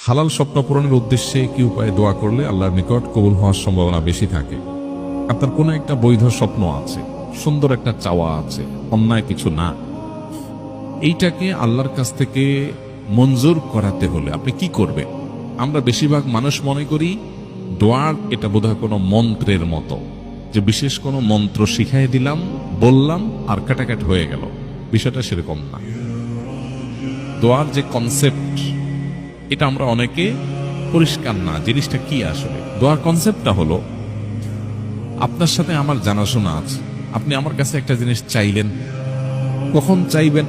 হালাল স্বপ্ন পূরণের উদ্দেশ্যে কি উপায়ে দোয়া করলে আল্লাহর নিকট কবুল হওয়ার সম্ভাবনা বেশি থাকে? আপনার কোনো একটা বৈধ স্বপ্ন আছে, সুন্দর একটা চাওয়া আছে, অন্যায় কিছু না, এইটাকে আল্লাহর কাছ থেকে মঞ্জুর করাতে হলে আপনি কি করবেন? আমরা বেশিরভাগ মানুষ মনে করি দোয়ার এটা বোধহয় কোনো মন্ত্রের মতো, যে বিশেষ কোনো মন্ত্র শিখাই দিলাম, বললাম আর কাটাকাট হয়ে গেল। বিষয়টা সেরকম না। দোয়ার যে কনসেপ্ট, এটা আমরা অনেকে পরিষ্কার না জিনিসটা কি আসলে। দোয়ার কনসেপ্টটা হলো, আপনার সাথে আমার জানাশোনা আছে, আপনি আমার কাছে একটা জিনিস চাইলেন, কখন চাইবেন,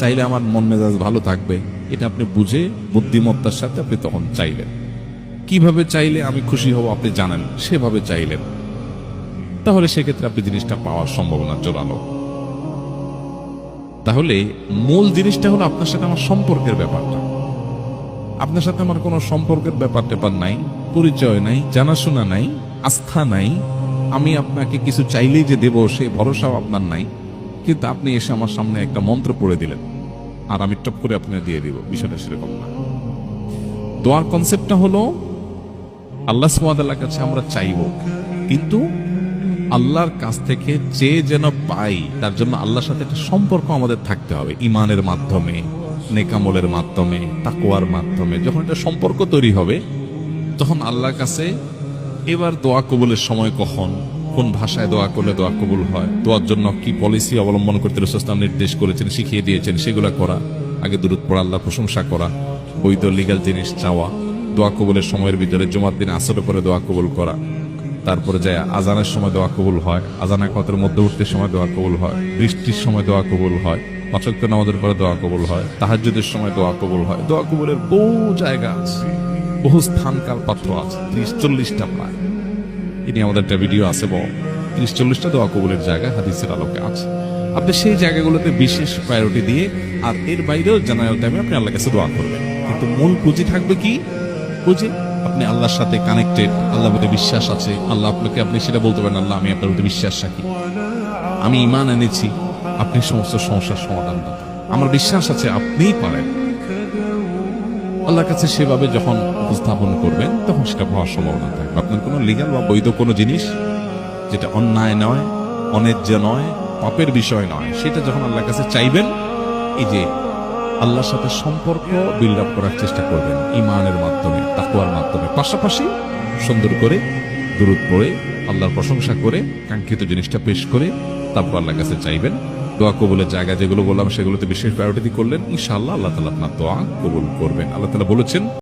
চাইলে আমার মন মেজাজ ভালো থাকবে, এটা আপনি বুঝে বুদ্ধিমত্তার সাথে আপনি তখন চাইলেন। কিভাবে চাইলে আমি খুশি হব আপনি জানেন, সেভাবে চাইলেন, তাহলে সেক্ষেত্রে আপনি জিনিসটা পাওয়ার সম্ভাবনা জোরালো। তাহলে মূল জিনিসটা হলো আপনার সাথে আমার সম্পর্কের ব্যাপারটা। আপনার সাথে আমার কোনো সম্পর্কের ব্যাপার নাই, পরিচয় নাই, জানাশোনা নাই, আস্থা নাই। আমি আপনাকে কিছু চাইলেই যে দেব সে ভরসাও আপনার নাই, কিন্তু আপনি এসে আমার সামনে একটা মন্ত্র পড়ে দিলেন আর আমি টপ করে আপনাকে দিয়ে দিব। বিষয়টা সেরকম না। দোয়ার কনসেপ্টটা হলো আল্লাহ সুবহানাহু ওয়া তাআলার কাছে আমরা চাইব, কিন্তু আল্লাহর কাছ থেকে চেয়ে যেন পাই, তার জন্য আল্লাহর সাথে একটা সম্পর্ক আমাদের থাকতে হবে। ইমানের মাধ্যমে, নেকামলের মাধ্যমে, তাকওয়ার মাধ্যমে যখন একটা সম্পর্ক তৈরি হবে, তখন আল্লাহর কাছে এবার দোয়া কবুলের সময় কখন, কোন ভাষায় দোয়া করলে দোয়া কবুল হয়, দোয়ার জন্য কি পলিসি অবলম্বন করতে রাসূল সাল্লাল্লাহু আলাইহি ওয়াসাল্লাম নির্দেশ করেছেন, শিখিয়ে দিয়েছেন, সেগুলো করা, আগে দুরূদ পড়া, আল্লাহ প্রশংসা করা, বৈধ লিগ্যাল জিনিস চাওয়া, দোয়া কবুলের সময়ের ভিতরে জুমার দিন আসরের পরে দোয়া কবুল করা, তারপরে যায় আজানের সময় দোয়া কবুল হয়, আজান একমাত্র মধ্যবর্তীর সময় দোয়া কবুল হয়, বৃষ্টির সময় দোয়া কবুল হয়, পাঁচ ওয়াক্ত নামাজের পরে দোয়া কবুল হয়, তাহাজ্জুদের সময় দোয়া কবুল হয়। দোয়া কবুলের বহু জায়গা আছে, বহু স্থানকাল পাত্র আছে, 30-40টা প্রায়। ইনি আমাদের একটা ভিডিও আছে, 30-40টা দোয়া কবুলের জায়গা হাদিসের আলোকে আছে। আপনি সেই জায়গাগুলোতে বিশেষ প্রায়োরিটি দিয়ে, আর এর বাইরেও জেনারেল টাইমে আপনি আল্লাহর কাছে দোয়া করবেন। কিন্তু মূল পুঁজি থাকবে কি? পুঁজি আপনি আল্লাহর সাথে কানেক্টেড, আল্লাহর প্রতি বিশ্বাস আছে। আল্লাহ আপনাকে, আপনি সেটা বলতে পারেন, আল্লাহ আমি আপনার প্রতি বিশ্বাস রাখি, আমি ঈমান এনেছি, আপনি সমস্ত সমস্যার সমাধান দাতা, আমার বিশ্বাস আছে আপনিই পারেন। আল্লাহর কাছে সেভাবে যখন উপস্থাপন করবেন, তখন সেটা হওয়ার সম্ভাবনা থাকবে। আপনার কোনো লিগ্যাল বা বৈধ কোনো জিনিস যেটা অন্যায় নয়, অন্যায্য নয়, পাপের বিষয় নয়, সেটা যখন আল্লাহর কাছে চাইবেন, এই যে আল্লাহর সাথে সম্পর্ক বিল্ড আপ করার চেষ্টা করবেন ঈমানের মাধ্যমে, তাকওয়ার মাধ্যমে, পাশাপাশি সুন্দর করে দুরূদ পড়ে, আল্লাহর প্রশংসা করে, কাঙ্ক্ষিত জিনিসটা পেশ করে তারপর আল্লাহর কাছে চাইবেন। দোয়া কবুলের জায়গা যেগুলো বললাম সেগুলোতে বিশেষ প্রায়োরিটি করলেন, ইনশাআল্লাহ আল্লাহ তাআলা আপনার দোয়া কবুল করবেন। আল্লাহ তাআলা বলেছেন,